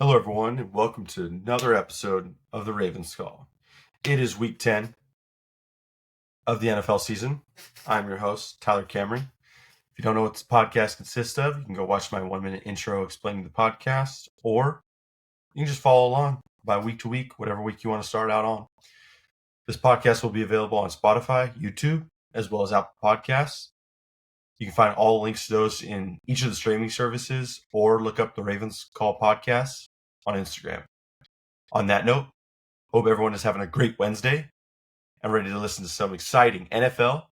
Hello, everyone, and welcome to another episode of the Ravens Call. It is week 10 of the NFL season. I'm your host, Tyler Cameron. If you don't know what this podcast consists of, you can go watch my 1-minute intro explaining the podcast, or you can just follow along by week to week, whatever week you want to start out on. This podcast will be available on Spotify, YouTube, as well as Apple Podcasts. You can find all the links to those in each of the streaming services, or look up the Ravens Call podcast on Instagram. On that note, hope everyone is having a great Wednesday and ready to listen to some exciting NFL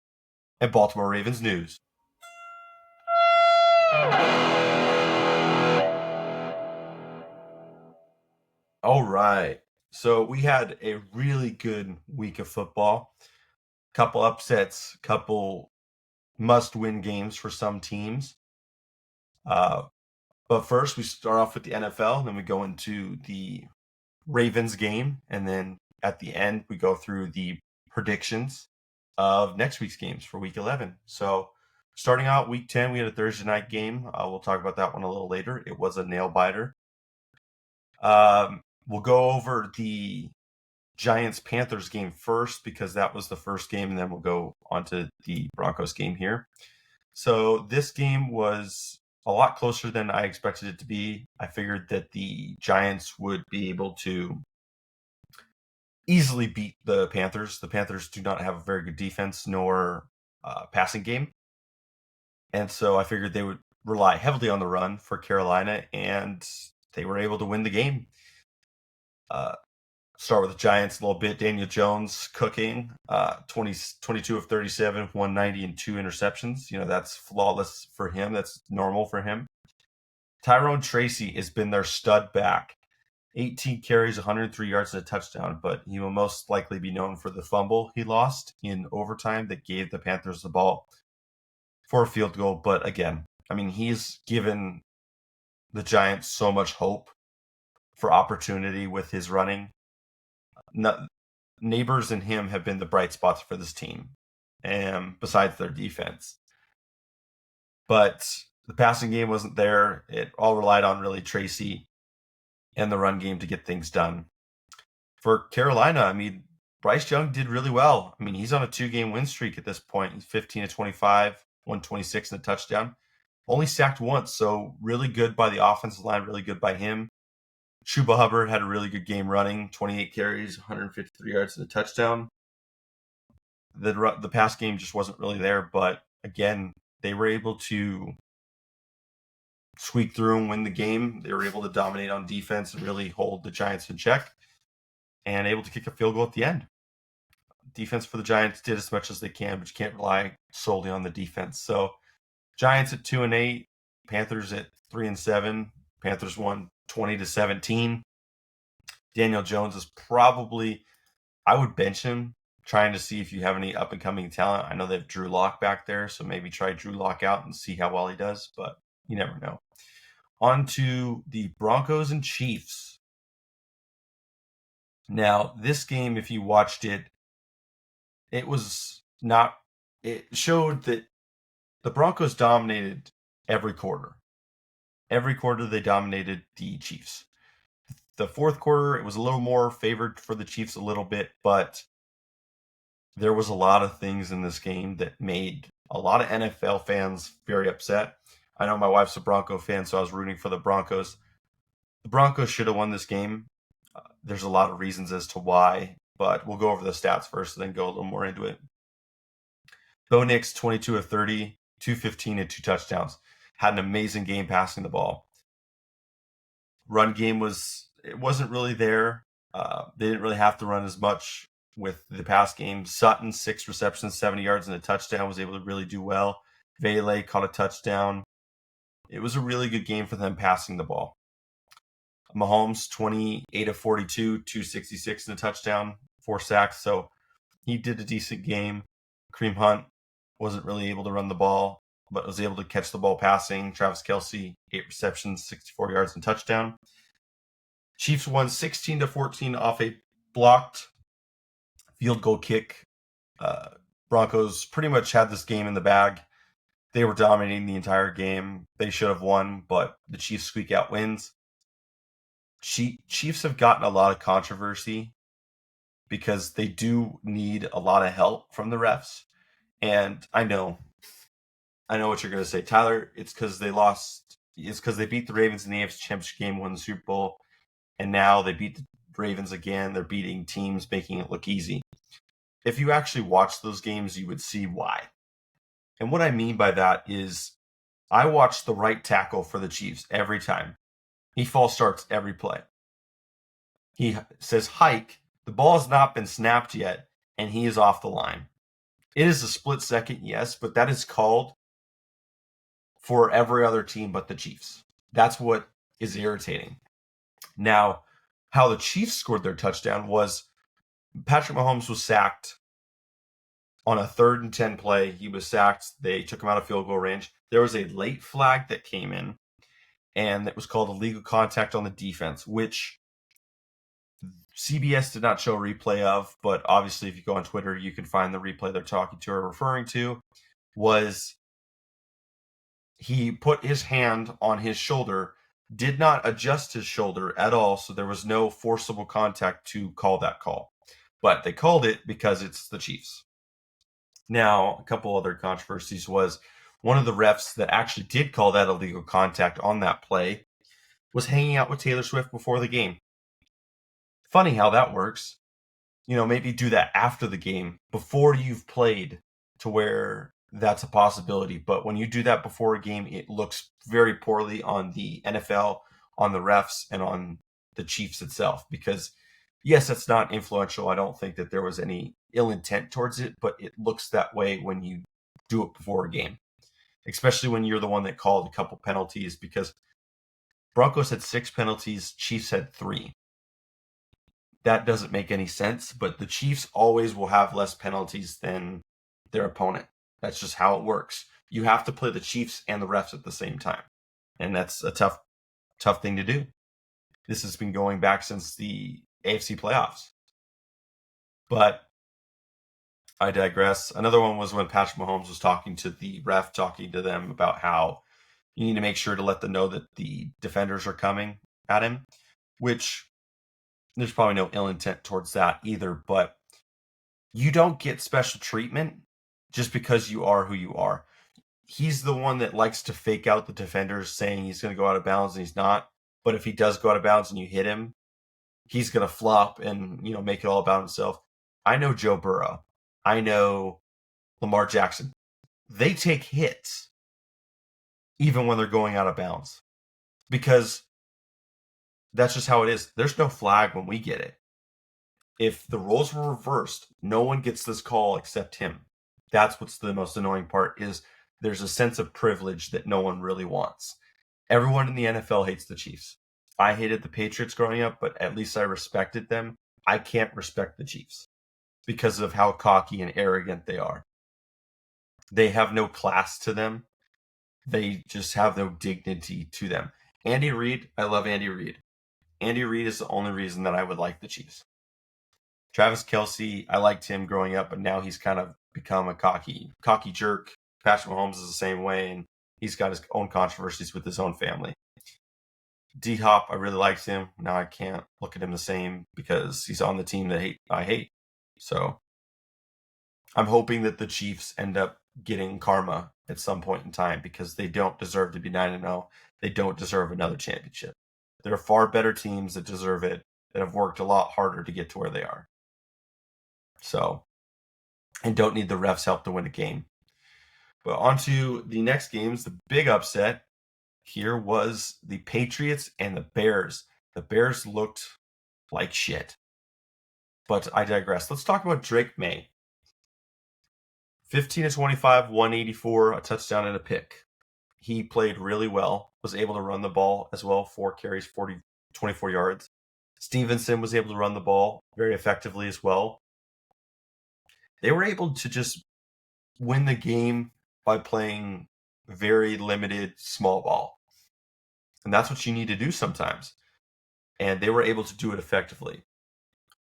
and Baltimore Ravens news. All right. So we had a really good week of football. Couple upsets, couple must-win games for some teams. But first, we start off with the NFL, then we go into the Ravens game, and then at the end, we go through the predictions of next week's games for week 11. So starting out week 10, we had a Thursday night game. We'll talk about that one a little later. It was a nail biter. We'll go over the Giants-Panthers game first because that was the first game, and then we'll go on to the Broncos game here. So this game was a lot closer than I expected it to be. I figured that the Giants would be able to easily beat the Panthers. The Panthers do not have a very good defense nor passing game. And so I figured they would rely heavily on the run for Carolina, and they were able to win the game. Start with the Giants a little bit. Daniel Jones cooking, 22 of 37, 190 and 2 interceptions. That's flawless for him. That's normal for him. Tyrone Tracy has been their stud back. 18 carries, 103 yards and a touchdown, but he will most likely be known for the fumble he lost in overtime that gave the Panthers the ball for a field goal. But again, he's given the Giants so much hope for opportunity with his running. Neighbors and him have been the bright spots for this team, and besides their defense. But the passing game wasn't there. It all relied on really Tracy and the run game to get things done. For Carolina, Bryce Young did really well. He's on a 2-game win streak at this point. He's 15 to 25, 126 and a touchdown. Only sacked once, so really good by the offensive line, really good by him. Chuba Hubbard had a really good game running, 28 carries, 153 yards and a touchdown. The pass game just wasn't really there, but again, they were able to squeak through and win the game. They were able to dominate on defense and really hold the Giants in check and able to kick a field goal at the end. Defense for the Giants did as much as they can, but you can't rely solely on the defense. So Giants at 2-8, Panthers at 3-7. Panthers won 20-17. Daniel Jones is probably, I would bench him, trying to see if you have any up-and-coming talent. I know they have Drew Lock back there, so maybe try Drew Lock out and see how well he does, but you never know. On to the Broncos and Chiefs. Now, this game, if you watched it, it showed that the Broncos dominated every quarter. Every quarter they dominated the Chiefs. The fourth quarter, it was a little more favored for the Chiefs a little bit, but there was a lot of things in this game that made a lot of NFL fans very upset. I know my wife's a Bronco fan, so I was rooting for the Broncos. The Broncos should have won this game. There's a lot of reasons as to why, but we'll go over the stats first and then go a little more into it. Bo Nix, 22 of 30, 215 and 2 touchdowns. Had an amazing game passing the ball. Run game wasn't really there. They didn't really have to run as much with the pass game. Sutton, 6 receptions, 70 yards and a touchdown, was able to really do well. Vele caught a touchdown. It was a really good game for them passing the ball. Mahomes, 28 of 42, 266 and a touchdown, 4 sacks. So he did a decent game. Kareem Hunt wasn't really able to run the ball, but was able to catch the ball passing. Travis Kelce, 8 receptions, 64 yards and touchdown. Chiefs won 16-14 off a blocked field goal kick. Broncos pretty much had this game in the bag. They were dominating the entire game. They should have won, but the Chiefs squeak out wins. Chiefs have gotten a lot of controversy because they do need a lot of help from the refs. And I know what you're going to say, Tyler. It's because they lost. It's because they beat the Ravens in the AFC Championship game, won the Super Bowl, and now they beat the Ravens again. They're beating teams, making it look easy. If you actually watch those games, you would see why. And what I mean by that is, I watch the right tackle for the Chiefs every time. He false starts every play. He says hike. The ball has not been snapped yet, and he is off the line. It is a split second, yes, but that is called for every other team but the Chiefs. That's what is irritating. Now, how the Chiefs scored their touchdown was Patrick Mahomes was sacked on a 3rd and 10 play. He was sacked. They took him out of field goal range. There was a late flag that came in, and it was called illegal contact on the defense, which CBS did not show a replay of, but obviously if you go on Twitter, you can find the replay they're talking to or referring to. Was he put his hand on his shoulder, did not adjust his shoulder at all, so there was no forcible contact to call that call. But they called it because it's the Chiefs. Now, a couple other controversies was one of the refs that actually did call that illegal contact on that play was hanging out with Taylor Swift before the game. Funny how that works. Maybe do that after the game, before you've played, to where that's a possibility. But when you do that before a game, it looks very poorly on the NFL, on the refs, and on the Chiefs itself. Because, yes, that's not influential. I don't think that there was any ill intent towards it, but it looks that way when you do it before a game, especially when you're the one that called a couple penalties, because Broncos had 6 penalties, Chiefs had 3. That doesn't make any sense, but the Chiefs always will have less penalties than their opponent. That's just how it works. You have to play the Chiefs and the refs at the same time, and that's a tough thing to do. This has been going back since the AFC playoffs. But I digress. Another one was when Patrick Mahomes was talking to the ref, talking to them about how you need to make sure to let them know that the defenders are coming at him, which there's probably no ill intent towards that either, but you don't get special treatment just because you are who you are. He's the one that likes to fake out the defenders, saying he's going to go out of bounds and he's not. But if he does go out of bounds and you hit him, he's going to flop and make it all about himself. I know Joe Burrow. I know Lamar Jackson. They take hits even when they're going out of bounds, because that's just how it is. There's no flag when we get it. If the roles were reversed, no one gets this call except him. That's what's the most annoying part, is there's a sense of privilege that no one really wants. Everyone in the NFL hates the Chiefs. I hated the Patriots growing up, but at least I respected them. I can't respect the Chiefs because of how cocky and arrogant they are. They have no class to them. They just have no dignity to them. Andy Reid, I love Andy Reid. Andy Reid is the only reason that I would like the Chiefs. Travis Kelce, I liked him growing up, but now he's kind of become a cocky jerk. Patrick Mahomes is the same way, and he's got his own controversies with his own family. D-Hop, I really liked him. Now I can't look at him the same because he's on the team that I hate. So I'm hoping that the Chiefs end up getting karma at some point in time, because they don't deserve to be 9-0. They don't deserve another championship. There are far better teams that deserve it, that have worked a lot harder to get to where they are. So, and don't need the refs' help to win a game. But on to the next games. The big upset here was the Patriots and the Bears. The Bears looked like shit. But I digress. Let's talk about Drake May. 15-25, 184, a touchdown and a pick. He played really well, was able to run the ball as well, 4 carries, 24 yards. Stevenson was able to run the ball very effectively as well. They were able to just win the game by playing very limited small ball. And that's what you need to do sometimes. And they were able to do it effectively.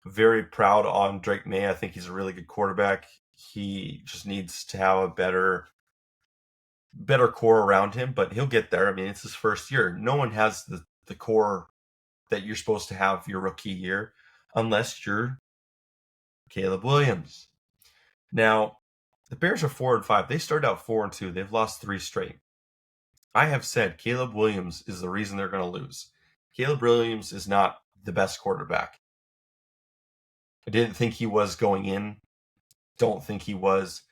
Very proud on Drake May. I think he's a really good quarterback. He just needs to have a better core around him, but he'll get there. I mean, it's his first year. No one has the core that you're supposed to have your rookie year unless you're Caleb Williams. Now, the Bears are 4-5. They started out 4-2. They've lost 3 straight. I have said Caleb Williams is the reason they're going to lose. Caleb Williams is not the best quarterback. I didn't think he was going in. Don't think he was.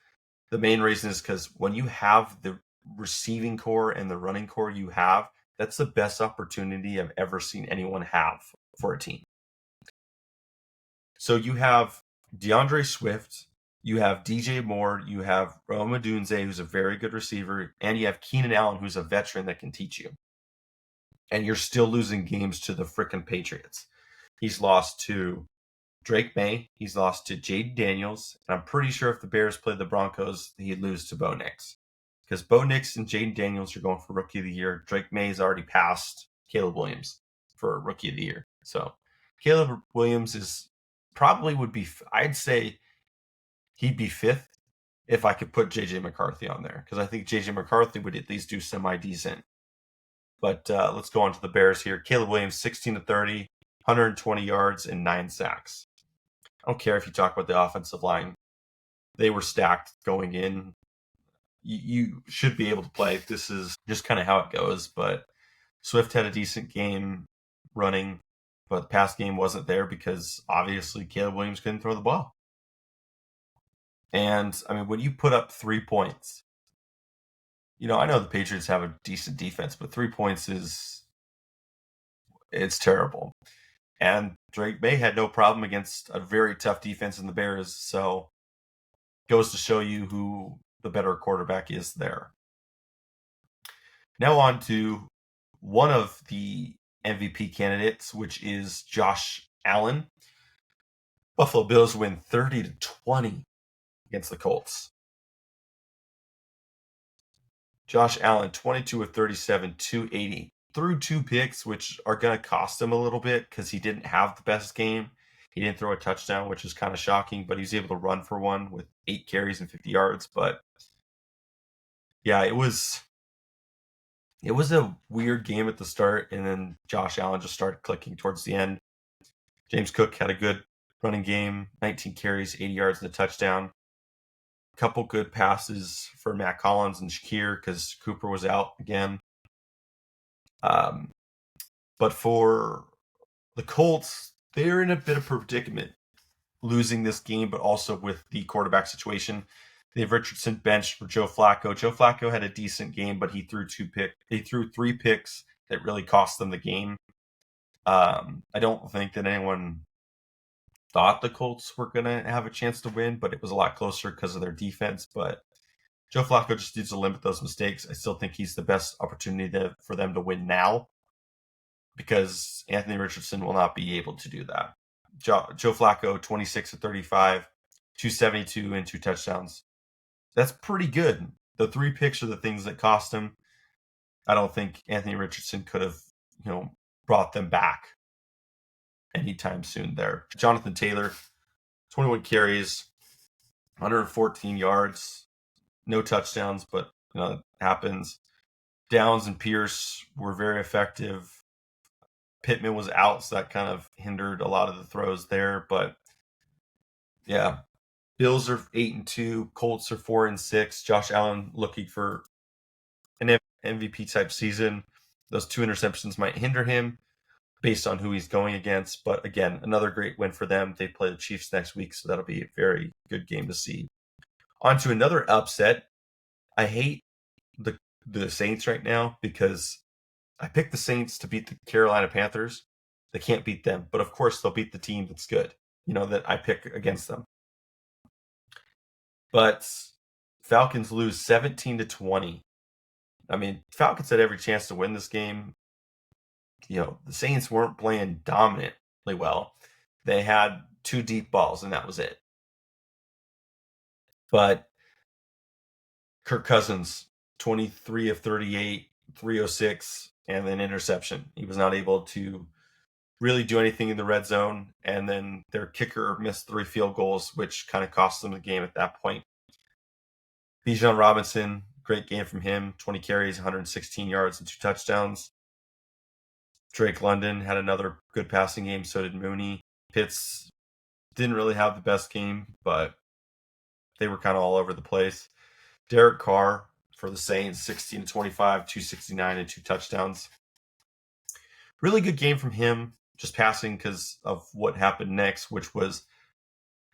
The main reason is because when you have the receiving core and the running core you have, that's the best opportunity I've ever seen anyone have for a team. So you have DeAndre Swift, you have DJ Moore, you have Rome Odunze, who's a very good receiver, and you have Keenan Allen, who's a veteran that can teach you. And you're still losing games to the frickin' Patriots. He's lost to Drake May, he's lost to Jaden Daniels, and I'm pretty sure if the Bears played the Broncos, he'd lose to Bo Nix. Because Bo Nix and Jaden Daniels are going for Rookie of the Year. Drake May's already passed Caleb Williams for Rookie of the Year. So Caleb Williams is probably would be, I'd say he'd be 5th if I could put JJ McCarthy on there. Because I think JJ McCarthy would at least do semi-decent. But let's go on to the Bears here. Caleb Williams, 16-30, 120 yards, and 9 sacks. I don't care if you talk about the offensive line. They were stacked going in. You should be able to play. This is just kind of how it goes. But Swift had a decent game running, but the pass game wasn't there because obviously Caleb Williams couldn't throw the ball. And, I mean, when you put up 3 points, I know the Patriots have a decent defense, but 3 points it's terrible. And Drake May had no problem against a very tough defense in the Bears, so goes to show you who the better quarterback is there. Now on to one of the MVP candidates, which is Josh Allen. Buffalo Bills win 30-20 against the Colts. Josh Allen, 22 of 37, 280. Threw 2 picks, which are going to cost him a little bit because he didn't have the best game. He didn't throw a touchdown, which is kind of shocking, but he was able to run for one with 8 carries and 50 yards. But yeah, it was a weird game at the start, and then Josh Allen just started clicking towards the end. James Cook had a good running game, 19 carries, 80 yards, and a touchdown. A couple good passes for Matt Collins and Shakir because Cooper was out again. But for the Colts, they're in a bit of predicament losing this game, but also with the quarterback situation. They have Richardson benched for Joe Flacco. Joe Flacco had a decent game, but he threw 3 picks that really cost them the game. I don't think that anyone thought the Colts were going to have a chance to win, but it was a lot closer because of their defense. But Joe Flacco just needs to limit those mistakes. I still think he's the best opportunity for them to win now because Anthony Richardson will not be able to do that. Joe Flacco, 26 of 35, 272 and 2 touchdowns. That's pretty good. The 3 picks are the things that cost him. I don't think Anthony Richardson could have, brought them back anytime soon there. Jonathan Taylor, 21 carries, 114 yards, no touchdowns, but it happens. Downs and Pierce were very effective. Pittman was out, so that kind of hindered a lot of the throws there. But yeah, Bills are 8-2, Colts are 4-6. Josh Allen looking for an MVP type season. Those 2 interceptions might hinder him based on who he's going against. But again, another great win for them. They play the Chiefs next week, so that'll be a very good game to see. On to another upset. I hate the Saints right now because I picked the Saints to beat the Carolina Panthers. They can't beat them, but of course they'll beat the team that's good, that I pick against them. But Falcons lose 17-20. I mean, Falcons had every chance to win this game. The Saints weren't playing dominantly well. They had 2 deep balls, and that was it. But Kirk Cousins, 23 of 38, 306, and an interception. He was not able to really do anything in the red zone, and then their kicker missed 3 field goals, which kind of cost them the game at that point. Bijan Robinson, great game from him, 20 carries, 116 yards, and 2 touchdowns. Drake London had another good passing game. So did Mooney. Pitts didn't really have the best game, but they were kind of all over the place. Derek Carr for the Saints, 16-25, 269, and 2 touchdowns. Really good game from him, just passing because of what happened next, which was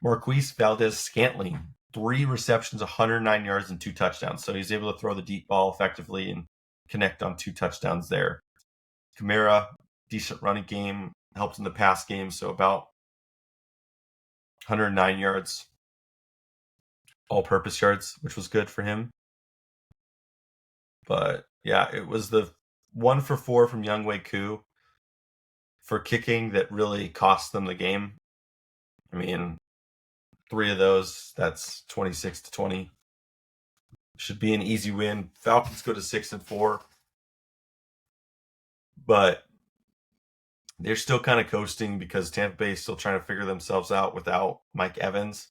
Marquise Valdez-Scantling, 3 receptions, 109 yards, and 2 touchdowns. So he's able to throw the deep ball effectively and connect on 2 touchdowns there. Kamara, decent running game, helped in the pass game, so about 109 yards, all-purpose yards, which was good for him. But yeah, it was the 1 for 4 from Younghoe Koo for kicking that really cost them the game. I mean, 3 of those, that's 26-20. Should be an easy win. Falcons go to 6-4, but they're still kind of coasting because Tampa Bay is still trying to figure themselves out without Mike Evans.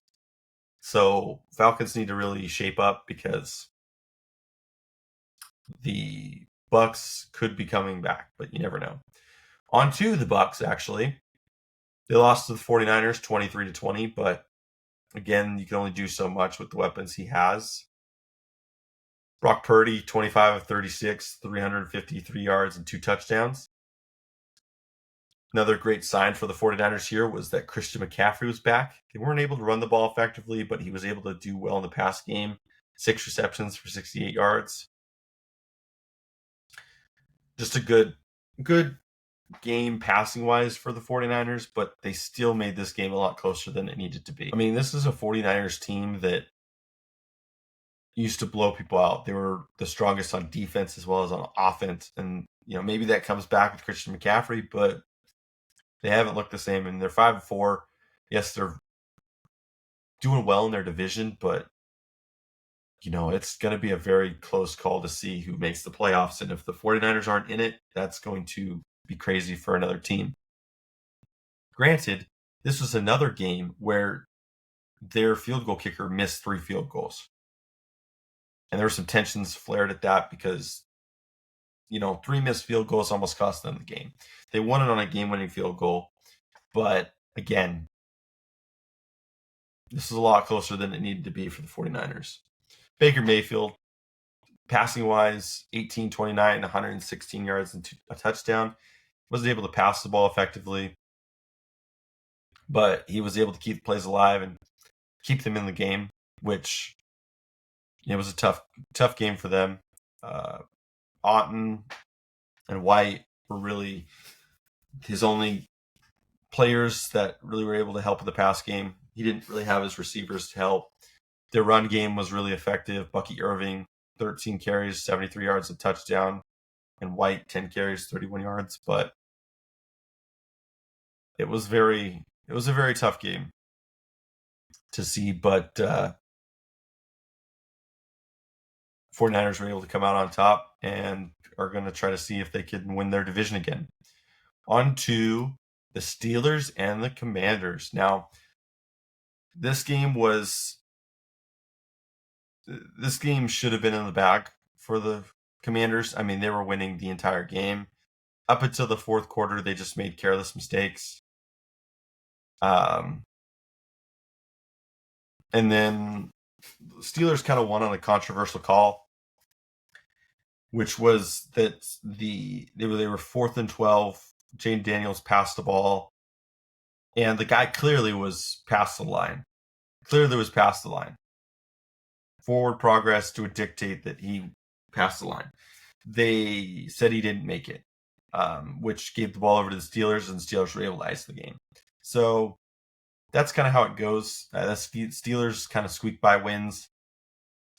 So Falcons need to really shape up because the Bucks could be coming back, but you never know. On to the Bucks, actually. They lost to the 49ers 23-20, but again, you can only do so much with the weapons he has. Brock Purdy, 25 of 36, 353 yards and 2 touchdowns. Another great sign for the 49ers here was that Christian McCaffrey was back. They weren't able to run the ball effectively, but he was able to do well in the pass game. 6 receptions for 68 yards. Just a good game passing-wise for the 49ers, but they still made this game a lot closer than it needed to be. I mean, this is a 49ers team that used to blow people out. They were the strongest on defense as well as on offense. And, maybe that comes back with Christian McCaffrey, but they haven't looked the same. And they're 5-4. Yes, they're doing well in their division, but, it's going to be a very close call to see who makes the playoffs. And if the 49ers aren't in it, that's going to be crazy for another team. Granted, this was another game where their field goal kicker missed 3 field goals. And there were some tensions flared at that because, 3 missed field goals almost cost them the game. They won it on a game-winning field goal. But, again, this is a lot closer than it needed to be for the 49ers. Baker Mayfield, passing-wise, 18-29, 116 yards and a touchdown. Wasn't able to pass the ball effectively. But he was able to keep the plays alive and keep them in the game, which it was a tough game for them. Otton and White were really his only players that really were able to help with the pass game. He didn't really have his receivers to help. Their run game was really effective. Bucky Irving, 13 carries, 73 yards, a touchdown. And White, 10 carries, 31 yards. But it was a very tough game to see. But 49ers were able to come out on top and are going to try to see if they can win their division again. On to the Steelers and the Commanders. Now, this game should have been in the bag for the Commanders. I mean, they were winning the entire game. Up until the 4th quarter, they just made careless mistakes. And then the Steelers kind of won on a controversial call, which was that they were 4th and 12. Jane Daniels passed the ball, and the guy clearly was past the line. Forward progress would dictate that he passed the line. They said he didn't make it, which gave the ball over to the Steelers, and the Steelers were able to ice the game. So that's kind of how it goes. The Steelers kind of squeak by wins,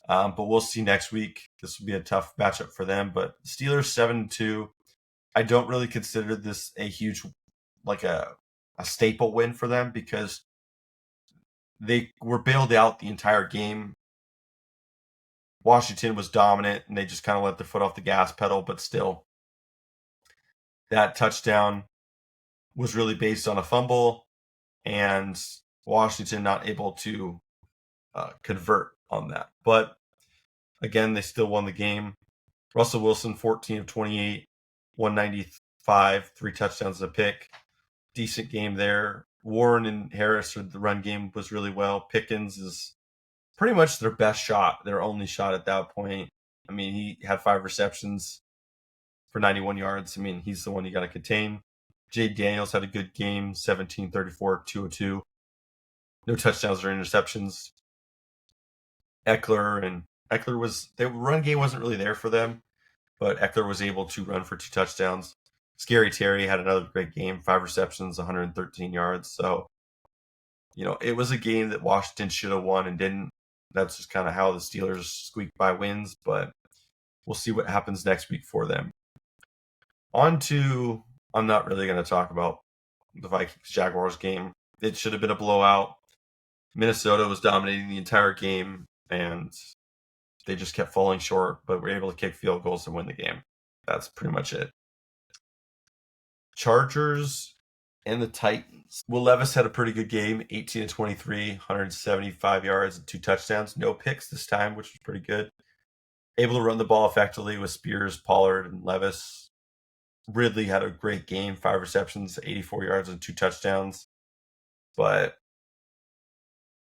but we'll see next week. This will be a tough matchup for them. But Steelers 7-2. I don't really consider this a huge, like a staple win for them because they were bailed out the entire game. Washington was dominant, and they just kind of let their foot off the gas pedal, but still, that touchdown was really based on a fumble, and Washington not able to convert on that. But, again, they still won the game. Russell Wilson, 14 of 28, 193 3 touchdowns and a pick. Decent game there. Warren and Harris, the run game was really well. Pickens is pretty much their best shot, their only shot at that point. I mean, he had 5 receptions for 91 yards. I mean, he's the one you got to contain. Jay Daniels had a good game, 17, 34, 202. No touchdowns or interceptions. The run game wasn't really there for them, but Eckler was able to run for 2 touchdowns. Scary Terry had another great game, 5 receptions, 113 yards. So, it was a game that Washington should have won and didn't. That's just kind of how the Steelers squeaked by wins, but we'll see what happens next week for them. I'm not really going to talk about the Vikings-Jaguars game. It should have been a blowout. Minnesota was dominating the entire game, and they just kept falling short, but were able to kick field goals to win the game. That's pretty much it. Chargers and the Titans. Will Levis had a pretty good game, 18-23, 175 yards and 2 touchdowns. No picks this time, which was pretty good. Able to run the ball effectively with Spears, Pollard, and Levis. Ridley had a great game, 5 receptions, 84 yards and 2 touchdowns. But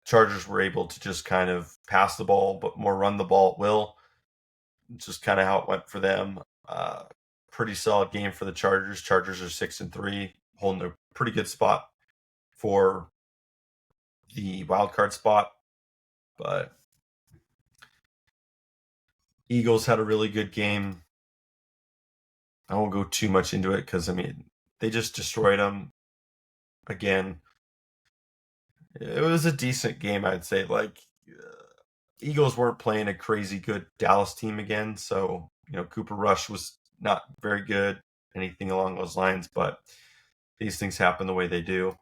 Chargers were able to just kind of pass the ball, but more run the ball at will. It's just kind of how it went for them. Pretty solid game for the Chargers. Chargers are 6-3, holding a pretty good spot for the wild card spot. But Eagles had a really good game. I won't go too much into it because, they just destroyed them again. It was a decent game, I'd say. Eagles weren't playing a crazy good Dallas team again, so Cooper Rush was not very good, anything along those lines, but these things happen the way they do.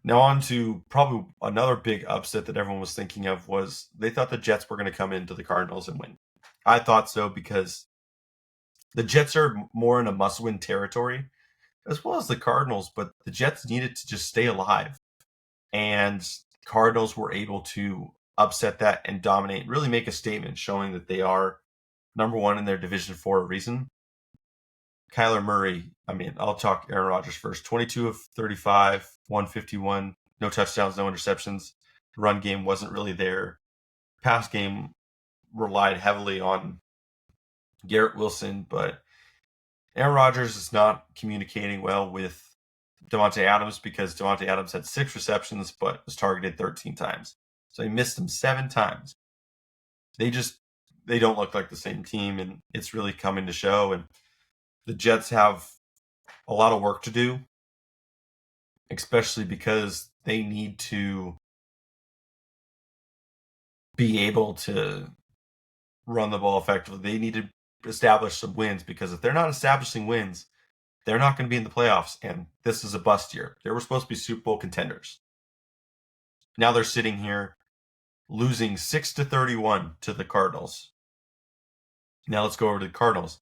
Now on to probably another big upset that everyone was thinking of was they thought the Jets were going to come into the Cardinals and win. I thought so because the Jets are more in a must-win territory, as well as the Cardinals, but the Jets needed to just stay alive. And Cardinals were able to upset that and dominate, really make a statement showing that they are number 1 in their division for a reason. Kyler Murray, I'll talk Aaron Rodgers first. 22 of 35, 151, no touchdowns, no interceptions. The run game wasn't really there. Pass game relied heavily on Garrett Wilson, but Aaron Rodgers is not communicating well with Davante Adams because Davante Adams had 6 receptions but was targeted 13 times. So he missed them 7 times. They don't look like the same team, and it's really coming to show. And the Jets have a lot of work to do, especially because they need to be able to run the ball effectively. They need to establish some wins, because if they're not establishing wins, they're not going to be in the playoffs, and this is a bust year. They were supposed to be Super Bowl contenders. Now they're sitting here losing 6-31 to the Cardinals. Now let's go over to the Cardinals.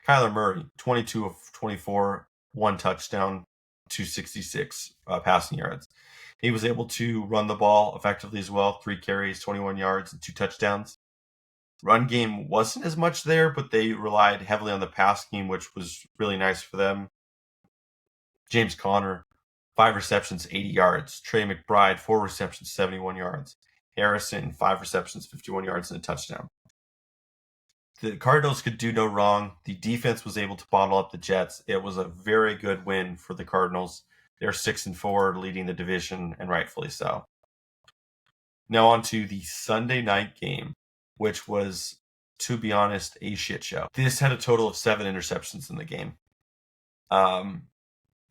Kyler Murray, 22 of 24, 1 touchdown, 266 passing yards. He was able to run the ball effectively as well, 3 carries, 21 yards, and 2 touchdowns. Run game wasn't as much there, but they relied heavily on the pass game, which was really nice for them. James Conner, 5 receptions, 80 yards. Trey McBride, 4 receptions, 71 yards. Harrison, 5 receptions, 51 yards, and a touchdown. The Cardinals could do no wrong. The defense was able to bottle up the Jets. It was a very good win for the Cardinals. They're 6-4, leading the division, and rightfully so. Now on to the Sunday night game, which was, to be honest, a shit show. This had a total of 7 interceptions in the game.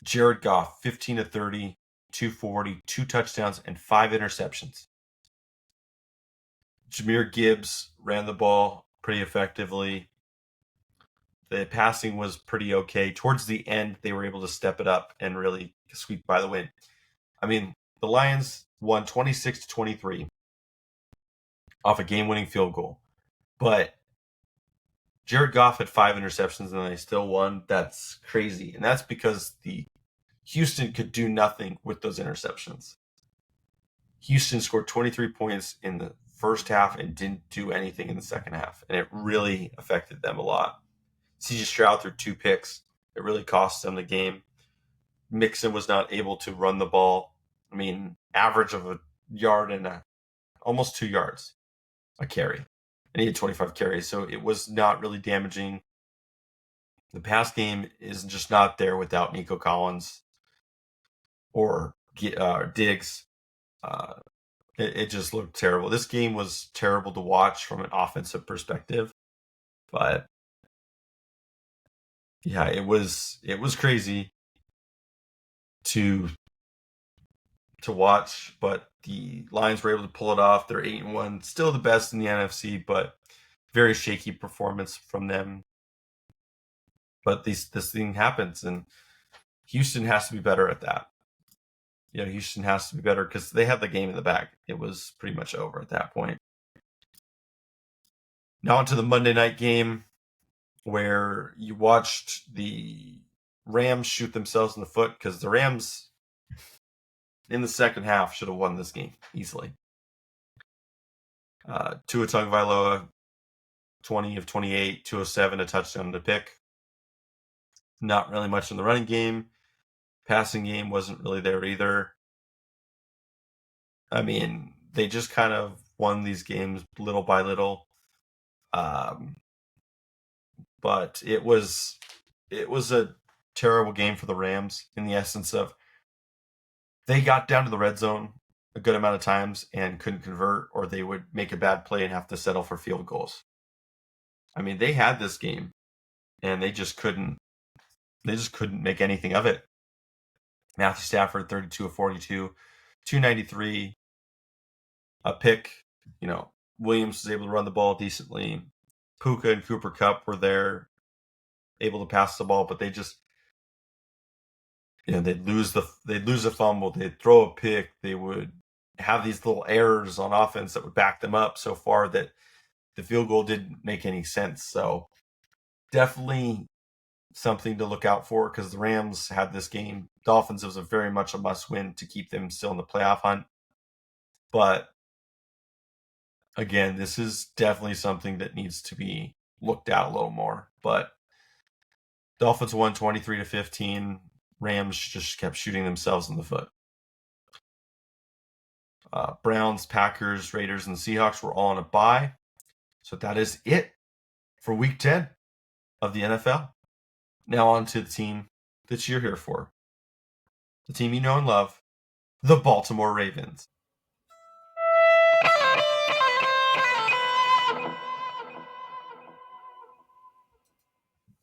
Jared Goff, 15-30, 240, 2 touchdowns, and 5 interceptions. Jahmyr Gibbs ran the ball pretty effectively. The passing was pretty okay. Towards the end, they were able to step it up and really squeak by the win. The Lions won 26-23 off a game-winning field goal. But Jared Goff had 5 interceptions and they still won. That's crazy. And that's because the Houston could do nothing with those interceptions. Houston scored 23 points in the first half and didn't do anything in the second half. And it really affected them a lot. CJ Stroud threw 2 picks. It really cost them the game. Mixon was not able to run the ball. I mean, average of a yard and almost 2 yards a carry. And he had 25 carries, so it was not really damaging. The pass game is just not there without Nico Collins or Diggs. It just looked terrible. This game was terrible to watch from an offensive perspective, but yeah, it was crazy to watch. But the Lions were able to pull it off. They're 8-1, still the best in the NFC, but very shaky performance from them. But this thing happens, and Houston has to be better at that. Houston has to be better because they had the game in the bag. It was pretty much over at that point. Now onto the Monday night game, where you watched the Rams shoot themselves in the foot, because the Rams in the second half should have won this game easily. Tua Tagovailoa, 20 of 28, 207, a touchdown and a pick. Not really much in the running game. Passing game wasn't really there either. I mean, they just kind of won these games little by little. But it was a terrible game for the Rams in the essence of they got down to the red zone a good amount of times and couldn't convert, or they would make a bad play and have to settle for field goals. I mean, they had this game and they just couldn't make anything of it. Matthew Stafford, 32 of 42, 293, a pick. Williams was able to run the ball decently. Puka and Cooper Kupp were there, able to pass the ball, but they just, they'd lose a fumble, they'd throw a pick, they would have these little errors on offense that would back them up so far that the field goal didn't make any sense. So definitely something to look out for, because the Rams had this game. Dolphins was very much a must-win to keep them still in the playoff hunt. But again, this is definitely something that needs to be looked at a little more. But Dolphins won 23-15. Rams just kept shooting themselves in the foot. Browns, Packers, Raiders, and Seahawks were all on a bye. So that is it for Week 10 of the NFL. Now on to the team that you're here for. The team you know and love, the Baltimore Ravens.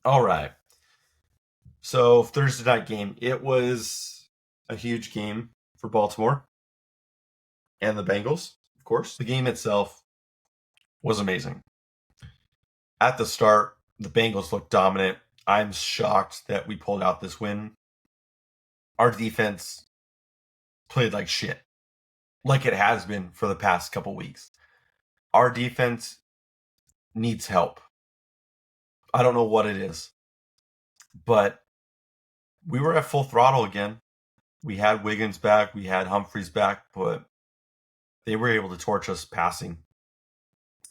All right. So Thursday night game, it was a huge game for Baltimore and the Bengals, of course. The game itself was amazing. At the start, the Bengals looked dominant. I'm shocked that we pulled out this win. Our defense played like shit, like it has been for the past couple weeks. Our defense needs help. I don't know what it is, but we were at full throttle again. We had Wiggins back, we had Humphreys back, but they were able to torch us passing.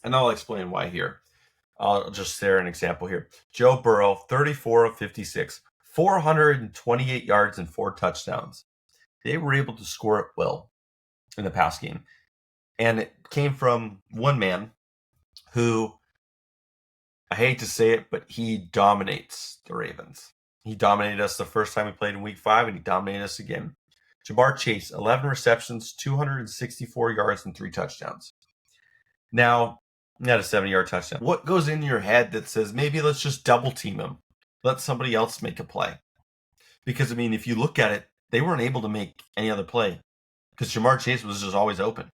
And I'll explain why here. I'll just share an example here. Joe Burrow, 34 of 56, 428 yards and 4 touchdowns. They were able to score at will in the pass game. And it came from one man who, I hate to say it, but he dominates the Ravens. He dominated us the first time we played in Week 5, and he dominated us again. Ja'Marr Chase, 11 receptions, 264 yards, and 3 touchdowns. Now, he had a 70-yard touchdown. What goes in your head that says, maybe let's just double team him? Let somebody else make a play. Because, I mean, if you look at it, they weren't able to make any other play because Ja'Marr Chase was just always open.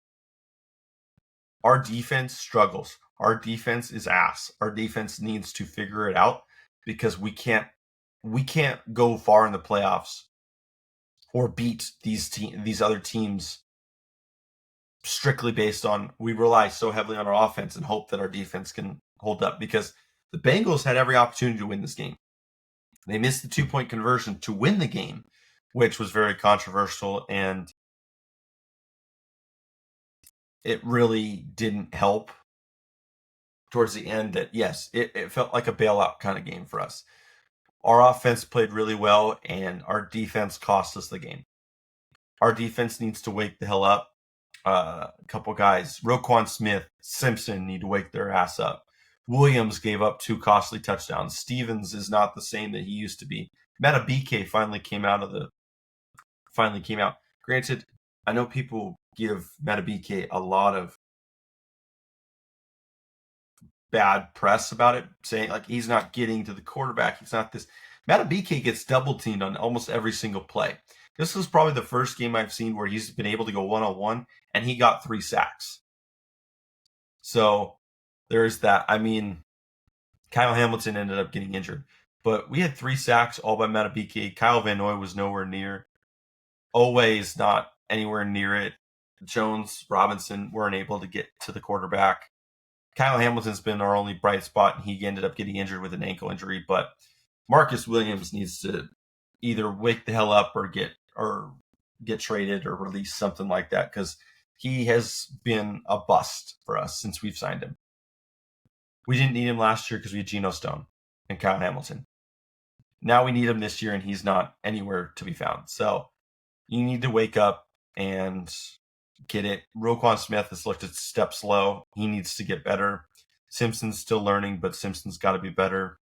Our defense struggles. Our defense is ass. Our defense needs to figure it out, because we can't go far in the playoffs or beat these other teams strictly based on we rely so heavily on our offense and hope that our defense can hold up, because the Bengals had every opportunity to win this game. They missed the 2-point conversion to win the game, which was very controversial, and it really didn't help towards the end that, yes, it felt like a bailout kind of game for us. Our offense played really well, and our defense cost us the game. Our defense needs to wake the hell up. A couple guys, Roquan Smith, Simpson, need to wake their ass up. Williams gave up 2 costly touchdowns. Stevens is not the same that he used to be. Matabike finally came out. Granted, I know people give Matabike a lot of bad press about it, saying like he's not getting to the quarterback. He's not this. Matabike gets double teamed on almost every single play. This was probably the first game I've seen where he's been able to go one-on-one, and he got 3 sacks. So there's that. I mean, Kyle Hamilton ended up getting injured, but we had 3 sacks all by Matabike. Kyle Van Noy was nowhere near. Always not anywhere near it. Jones, Robinson weren't able to get to the quarterback. Kyle Hamilton's been our only bright spot, and he ended up getting injured with an ankle injury. But Marcus Williams needs to either wake the hell up or get traded or released, something like that, because he has been a bust for us since we've signed him. We didn't need him last year because we had Geno Stone and Kyle Hamilton. Now we need him this year, and he's not anywhere to be found. So you need to wake up and get it. Roquan Smith has looked a step slow. He needs to get better. Simpson's still learning, but Simpson's got to be better.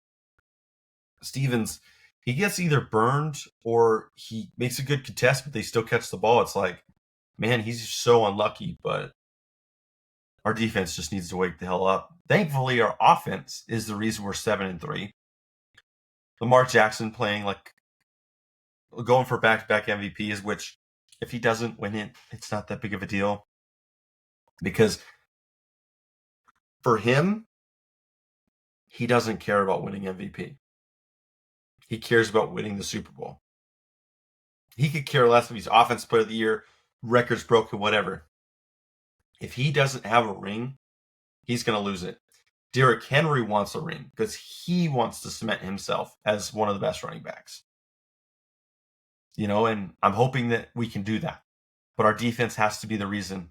Stevens, he gets either burned or he makes a good contest, but they still catch the ball. It's like, man, he's so unlucky, but our defense just needs to wake the hell up. Thankfully, our offense is the reason we're 7-3. Lamar Jackson playing like going for back-to-back MVPs, which if he doesn't win it, it's not that big of a deal. Because for him, he doesn't care about winning MVP. He cares about winning the Super Bowl. He could care less if he's Offensive Player of the Year, records broken, whatever. If he doesn't have a ring, he's going to lose it. Derrick Henry wants a ring because he wants to cement himself as one of the best running backs. And I'm hoping that we can do that. But our defense has to be the reason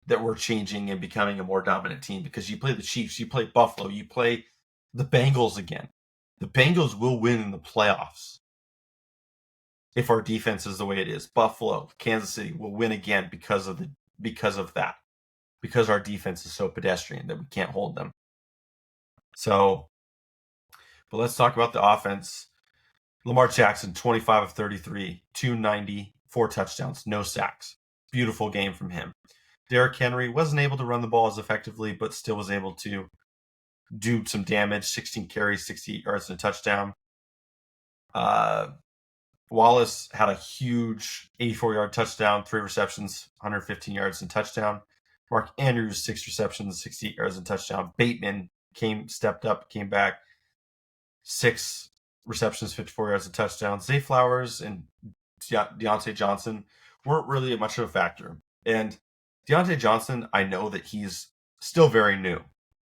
that we're changing and becoming a more dominant team, because you play the Chiefs, you play Buffalo, you play the Bengals again. The Bengals will win in the playoffs if our defense is the way it is. Buffalo, Kansas City will win again because of that. Because our defense is so pedestrian that we can't hold them. So, but let's talk about the offense. Lamar Jackson, 25 of 33, 290, 4 touchdowns, no sacks. Beautiful game from him. Derrick Henry wasn't able to run the ball as effectively, but still was able to do some damage. 16 carries, 68 yards, and a touchdown. Wallace had a huge 84-yard touchdown, 3 receptions, 115 yards, and touchdown. Mark Andrews, 6 receptions, 68 yards, and touchdown. Bateman stepped up, came back, 6 receptions, 54 yards, and touchdown. Zay Flowers and Deontay Johnson weren't really much of a factor. And Deontay Johnson, I know that he's still very new,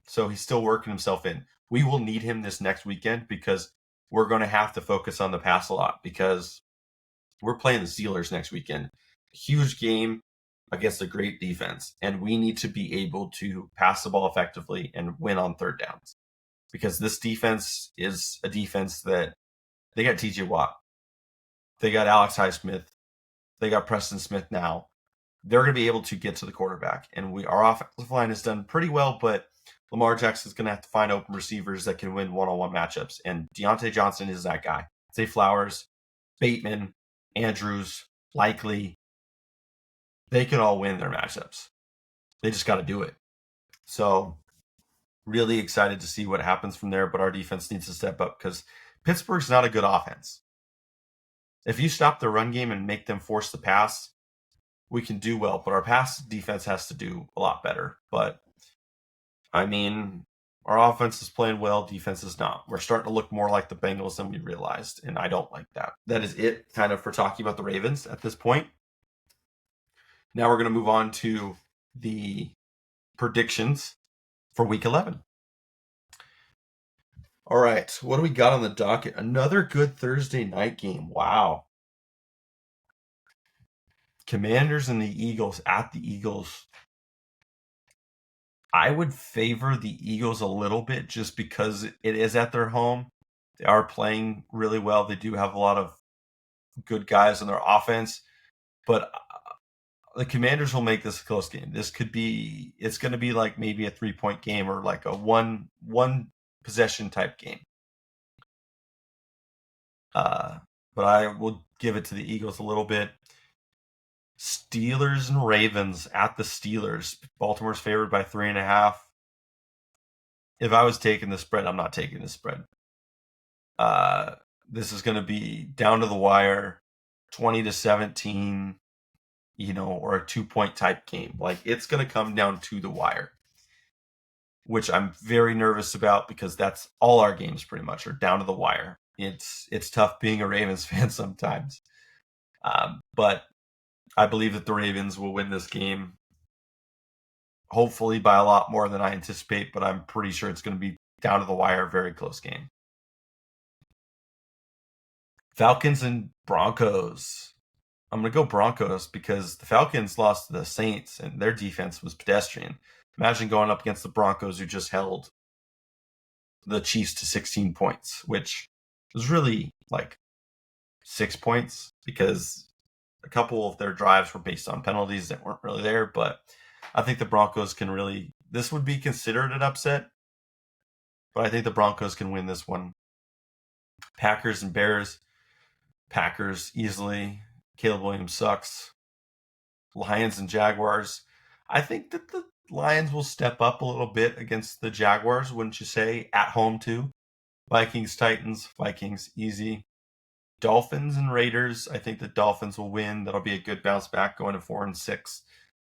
so he's still working himself in. We will need him this next weekend because we're going to have to focus on the pass a lot, because we're playing the Steelers next weekend. Huge game against a great defense, and we need to be able to pass the ball effectively and win on third downs, because this defense is a defense that they got TJ Watt, they got Alex Highsmith, they got Preston Smith now. They're going to be able to get to the quarterback, and our offensive line has done pretty well, but Lamar Jackson's going to have to find open receivers that can win one-on-one matchups, and Deontay Johnson is that guy. Zay Flowers, Bateman, Andrews, Likely, they can all win their matchups. They just got to do it. So really excited to see what happens from there, but our defense needs to step up because Pittsburgh's not a good offense. If you stop the run game and make them force the pass, we can do well, but our pass defense has to do a lot better. But, I mean, our offense is playing well, defense is not. We're starting to look more like the Bengals than we realized, and I don't like that. That is it kind of for talking about the Ravens at this point. Now we're going to move on to the predictions for Week 11. All right, what do we got on the docket? Another good Thursday night game. Wow. Commanders and the Eagles at the Eagles. I would favor the Eagles a little bit just because it is at their home. They are playing really well. They do have a lot of good guys in their offense, but the Commanders will make this a close game. It's going to be like maybe a 3-point game or like a one possession type game. But I will give it to the Eagles a little bit. Steelers and Ravens at the Steelers. Baltimore's favored by 3.5. If I was taking the spread, I'm not taking the spread. This is going to be down to the wire, 20-17, or a 2-point type game. Like, it's going to come down to the wire, which I'm very nervous about because that's all our games pretty much are down to the wire. It's tough being a Ravens fan sometimes. But I believe that the Ravens will win this game, hopefully by a lot more than I anticipate, but I'm pretty sure it's going to be down to the wire, very close game. Falcons and Broncos. I'm going to go Broncos because the Falcons lost to the Saints and their defense was pedestrian. Imagine going up against the Broncos who just held the Chiefs to 16 points, which was really like 6 points because a couple of their drives were based on penalties that weren't really there. But I think the Broncos can this would be considered an upset, but I think the Broncos can win this one. Packers and Bears. Packers easily. Caleb Williams sucks. Lions and Jaguars. I think that the Lions will step up a little bit against the Jaguars, wouldn't you say? At home, too. Vikings, Titans. Vikings, easy. Dolphins and Raiders. I think the Dolphins will win. That'll be a good bounce back going to 4-6.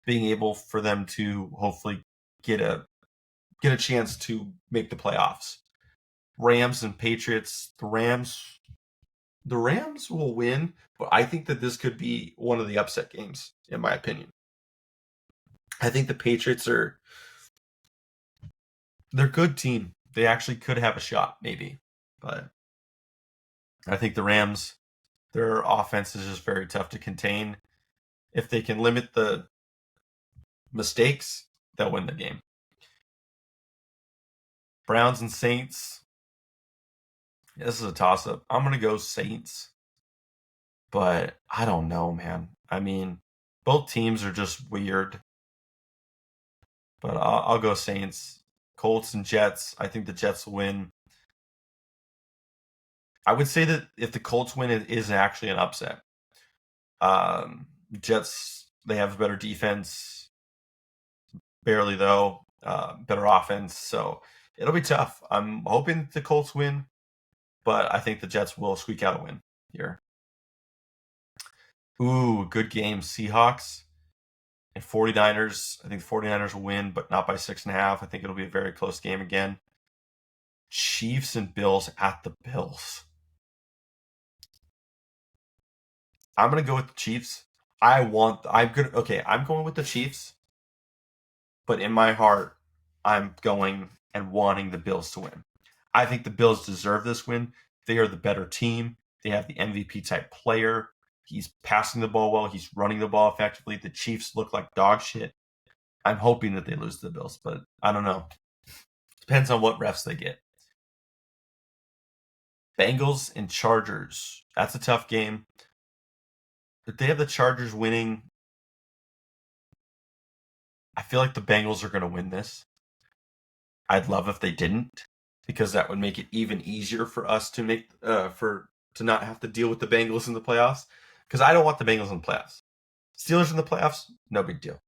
Being able for them to hopefully get a chance to make the playoffs. Rams and Patriots. The Rams will win, but I think that this could be one of the upset games, in my opinion. I think the Patriots they're a good team. They actually could have a shot, maybe. But I think the Rams, their offense is just very tough to contain. If they can limit the mistakes, they'll win the game. Browns and Saints. This is a toss-up. I'm going to go Saints. But I don't know, man. I mean, both teams are just weird. But I'll go Saints. Colts and Jets. I think the Jets will win. I would say that if the Colts win, it is actually an upset. Jets, they have a better defense. Barely, though. Better offense. So it'll be tough. I'm hoping the Colts win, but I think the Jets will squeak out a win here. Ooh, good game. Seahawks and 49ers. I think the 49ers will win, but not by 6.5. I think it'll be a very close game again. Chiefs and Bills at the Bills. I'm going to go with the Chiefs. I'm going with the Chiefs. But in my heart, I'm going and wanting the Bills to win. I think the Bills deserve this win. They are the better team. They have the MVP type player. He's passing the ball well. He's running the ball effectively. The Chiefs look like dog shit. I'm hoping that they lose to the Bills, but I don't know. Depends on what refs they get. Bengals and Chargers. That's a tough game. But they have the Chargers winning. I feel like the Bengals are going to win this. I'd love if they didn't, because that would make it even easier for us to not have to deal with the Bengals in the playoffs. Because I don't want the Bengals in the playoffs. Steelers in the playoffs, no big deal.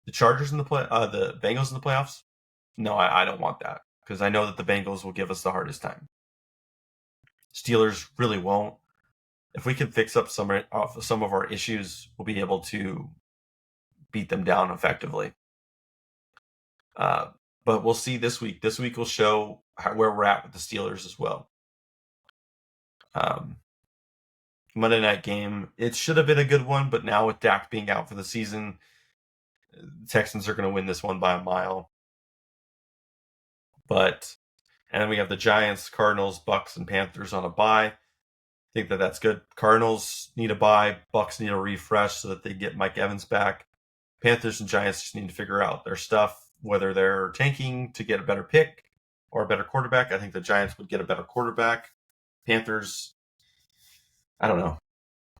The Chargers in the Bengals in the playoffs, no, I don't want that, because I know that the Bengals will give us the hardest time. Steelers really won't. If we can fix up some of our issues, we'll be able to beat them down effectively. But we'll see this week. This week will show where we're at with the Steelers as well. Monday night game, it should have been a good one, but now with Dak being out for the season, the Texans are going to win this one by a mile. And then we have the Giants, Cardinals, Bucks, and Panthers on a bye. I think that that's good. Cardinals need a bye. Bucks need a refresh so that they get Mike Evans back. Panthers and Giants just need to figure out their stuff. whether they're tanking to get a better pick or a better quarterback. I think the Giants would get a better quarterback. Panthers, I don't know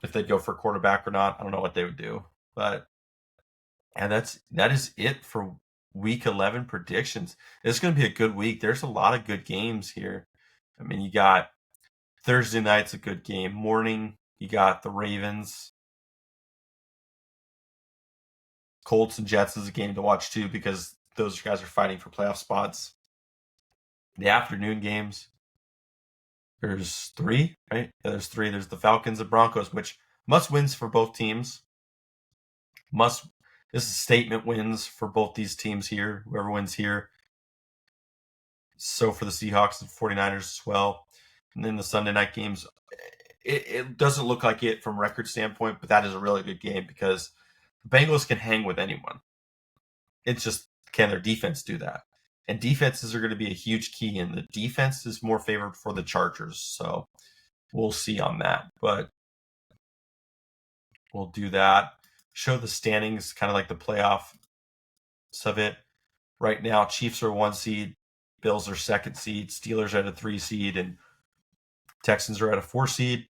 if they'd go for quarterback or not. I don't know what they would do. But and that is it for week 11 predictions. It's going to be a good week. There's a lot of good games here. I mean, you got Thursday night's a good game. Morning, you got the Ravens. Colts and Jets is a game to watch too because those guys are fighting for playoff spots. The afternoon games, there's three, right? Yeah, there's three. There's the Falcons and Broncos, which must wins for both teams. This is statement wins for both these teams here. Whoever wins here. So for the Seahawks and 49ers as well. And then the Sunday night games, it doesn't look like it from record standpoint, but that is a really good game because the Bengals can hang with anyone. It's just, can their defense do that? And defenses are going to be a huge key, and the defense is more favored for the Chargers. So we'll see on that. But we'll do that. Show the standings, kind of like the playoff of it. Right now, Chiefs are 1 seed, Bills are 2nd seed, Steelers are at a 3 seed, and Texans are at a 4 seed.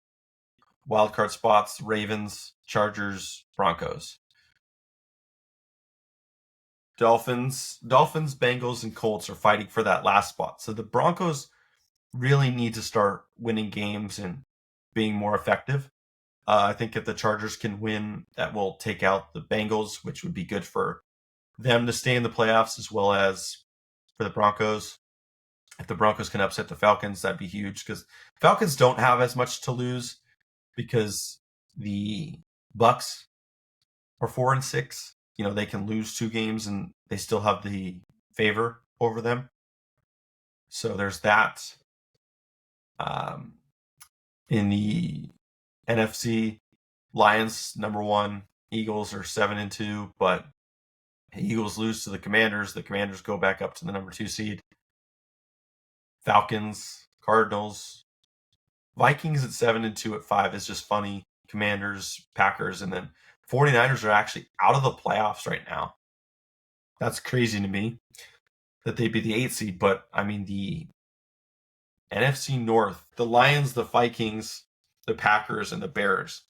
Wildcard spots, Ravens, Chargers, Broncos. Dolphins, Bengals, and Colts are fighting for that last spot. So the Broncos really need to start winning games and being more effective. I think if the Chargers can win, that will take out the Bengals, which would be good for them to stay in the playoffs as well as for the Broncos. If the Broncos can upset the Falcons, that'd be huge because Falcons don't have as much to lose because the Bucks are 4-6. You know, they can lose 2 games and they still have the favor over them. So there's that. In the NFC, Lions number 1, Eagles are 7-2, but Eagles lose to the Commanders. The Commanders go back up to the number 2 seed. Falcons, Cardinals, Vikings at 7-2 at 5 is just funny. Commanders, Packers, and then 49ers are actually out of the playoffs right now. That's crazy to me that they'd be the 8th seed, but I mean the NFC North, the Lions, the Vikings, the Packers, and the Bears.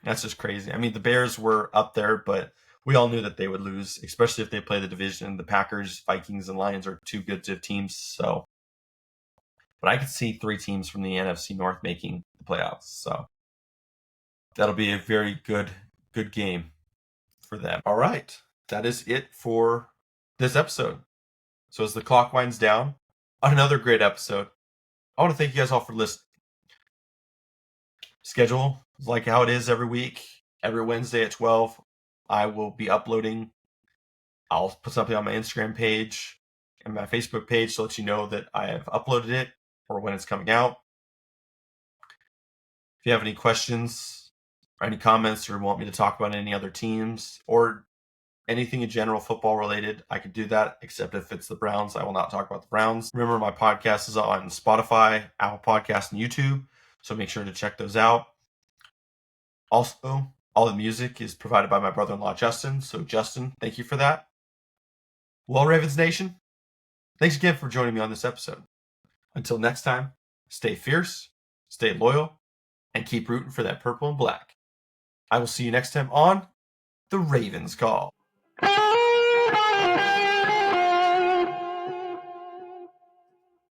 That's just crazy. I mean, the Bears were up there, but we all knew that they would lose, especially if they play the division. The Packers, Vikings, and Lions are 2 good teams. So, but I could see 3 teams from the NFC North making the playoffs. So that'll be a very good game for them. All right. That is it for this episode. So as the clock winds down, another great episode. I want to thank you guys all for listening. Schedule is like how it is every week. Every Wednesday at 12, I will be uploading. I'll put something on my Instagram page and my Facebook page to let you know that I have uploaded it or when it's coming out. If you have any questions or any comments or want me to talk about any other teams or anything in general football related, I could do that, except if it's the Browns, I will not talk about the Browns. Remember, my podcast is on Spotify, Apple Podcasts, and YouTube, so make sure to check those out. Also, all the music is provided by my brother-in-law, Justin. So, Justin, thank you for that. Well, Ravens Nation, thanks again for joining me on this episode. Until next time, stay fierce, stay loyal, and keep rooting for that purple and black. I will see you next time on The Ravens Call.